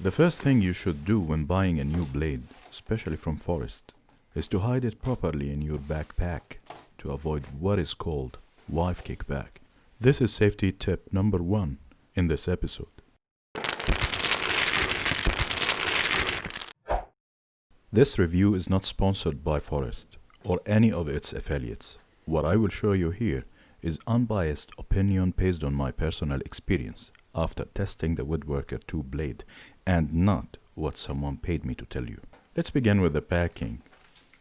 The first thing you should do when buying a new blade, especially from Forrest, is to hide it properly in your backpack to avoid what is called wife kickback. This is safety tip number 1 in this episode. This review is not sponsored by Forrest or any of its affiliates. What I will show you here is unbiased opinion based on my personal experience after testing the Woodworker II blade and not what someone paid me to tell you. Let's begin with the packing.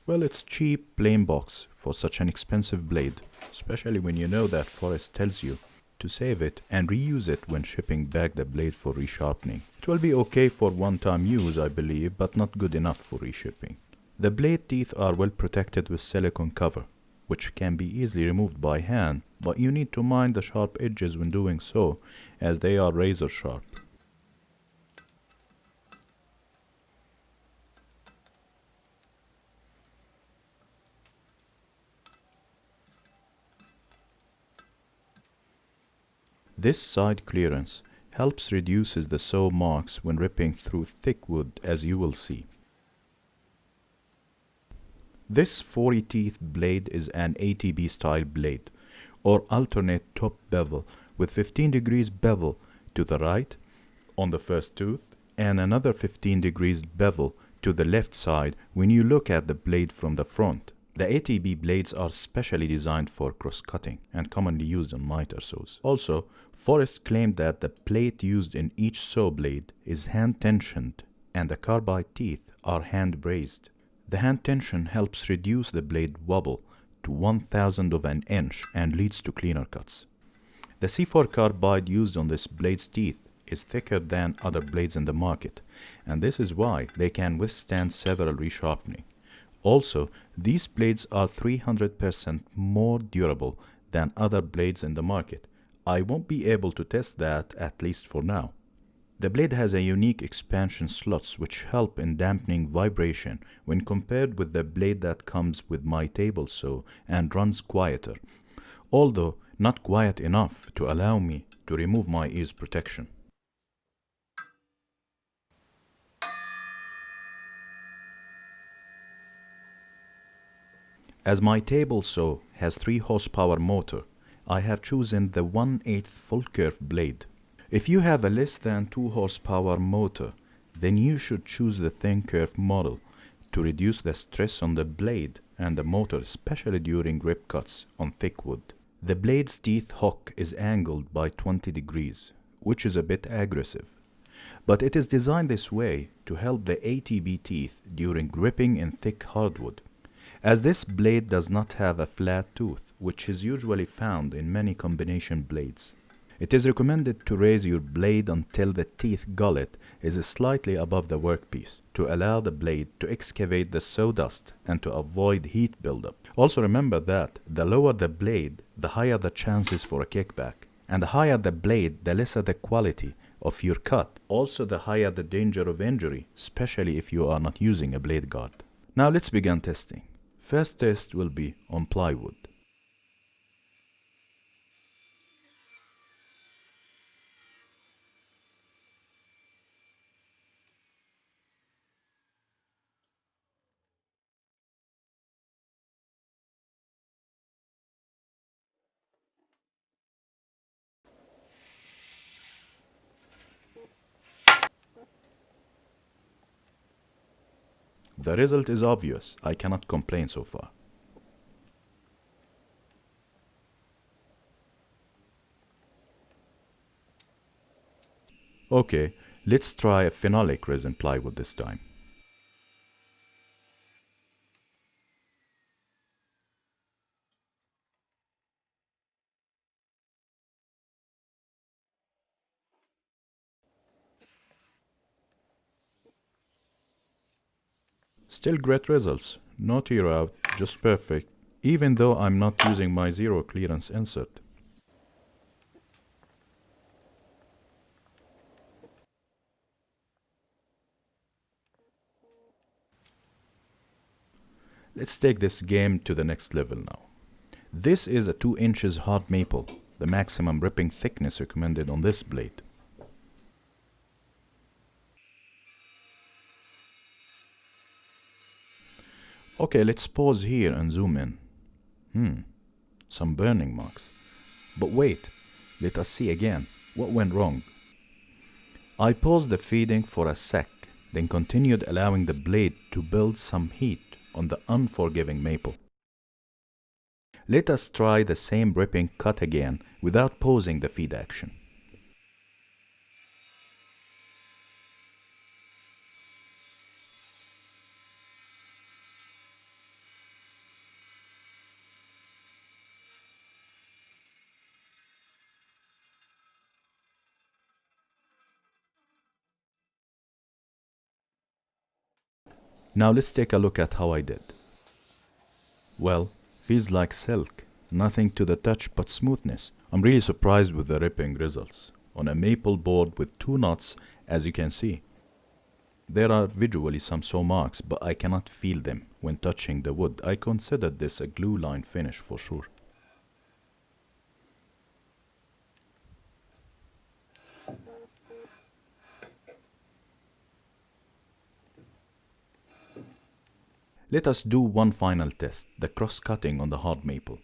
Well, it's cheap, plain box for such an expensive blade, especially when you know that Forrest tells you to save it and reuse it when shipping back the blade for resharpening. It will be okay for one-time use, I believe, but not good enough for reshipping. The blade teeth are well protected with silicone cover, which can be easily removed by hand, but you need to mind the sharp edges when doing so, as they are razor sharp. This side clearance helps reduces the saw marks when ripping through thick wood, as you will see. This 40 teeth blade is an ATB style blade, or alternate top bevel, with 15 degrees bevel to the right on the first tooth and another 15 degrees bevel to the left side when you look at the blade from the front. The ATB blades are specially designed for cross-cutting and commonly used on miter saws. Also, Forrest claimed that the plate used in each saw blade is hand-tensioned and the carbide teeth are hand-brazed. The hand tension helps reduce the blade wobble to 1/1000 of an inch and leads to cleaner cuts. The C4 carbide used on this blade's teeth is thicker than other blades in the market, and this is why they can withstand several resharpening. Also, these blades are 300% more durable than other blades in the market. I won't be able to test that, at least for now. The blade has a unique expansion slots which help in dampening vibration when compared with the blade that comes with my table saw and runs quieter, although not quiet enough to allow me to remove my ears protection. As my table saw has 3 horsepower motor, I have chosen the 1/8 full curve blade. If you have a less than 2 horsepower motor, then you should choose the thin curve model to reduce the stress on the blade and the motor, especially during rip cuts on thick wood. The blade's teeth hook is angled by 20 degrees, which is a bit aggressive, but it is designed this way to help the ATB teeth during gripping in thick hardwood, as this blade does not have a flat tooth, which is usually found in many combination blades. It is recommended to raise your blade until the teeth gullet is slightly above the workpiece to allow the blade to excavate the sawdust and to avoid heat buildup. Also remember that the lower the blade, the higher the chances for a kickback, and the higher the blade, the lesser the quality of your cut. Also the higher the danger of injury, especially if you are not using a blade guard. Now let's begin testing. First test will be on plywood. The result is obvious. I cannot complain so far. Okay, let's try a phenolic resin plywood this time. Still great results. No tear out, just perfect, even though I'm not using my zero clearance insert. Let's take this game to the next level now. This is a 2 inches hard maple, the maximum ripping thickness recommended on this blade. Okay, let's pause here and zoom in. Some burning marks. But wait, let us see again. What went wrong? I paused the feeding for a sec, then continued allowing the blade to build some heat on the unforgiving maple. Let us try the same ripping cut again without pausing the feed action. Now let's take a look at how I did. Well, feels like silk, nothing to the touch but smoothness. I'm really surprised with the ripping results. On a maple board with 2 knots, as you can see. There are visually some saw marks, but I cannot feel them when touching the wood. I consider this a glue line finish for sure. Let us do one final test, the cross-cutting on the hard maple.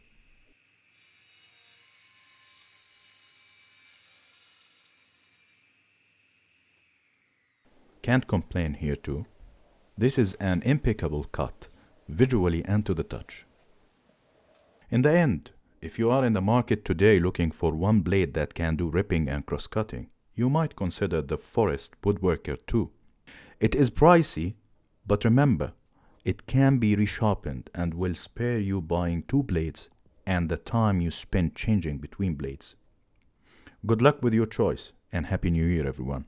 Can't complain here too. This is an impeccable cut, visually and to the touch. In the end, if you are in the market today looking for one blade that can do ripping and cross-cutting, you might consider the Forrest Woodworker II. It is pricey, but remember, it can be resharpened and will spare you buying 2 blades and the time you spend changing between blades. Good luck with your choice and Happy New Year, everyone.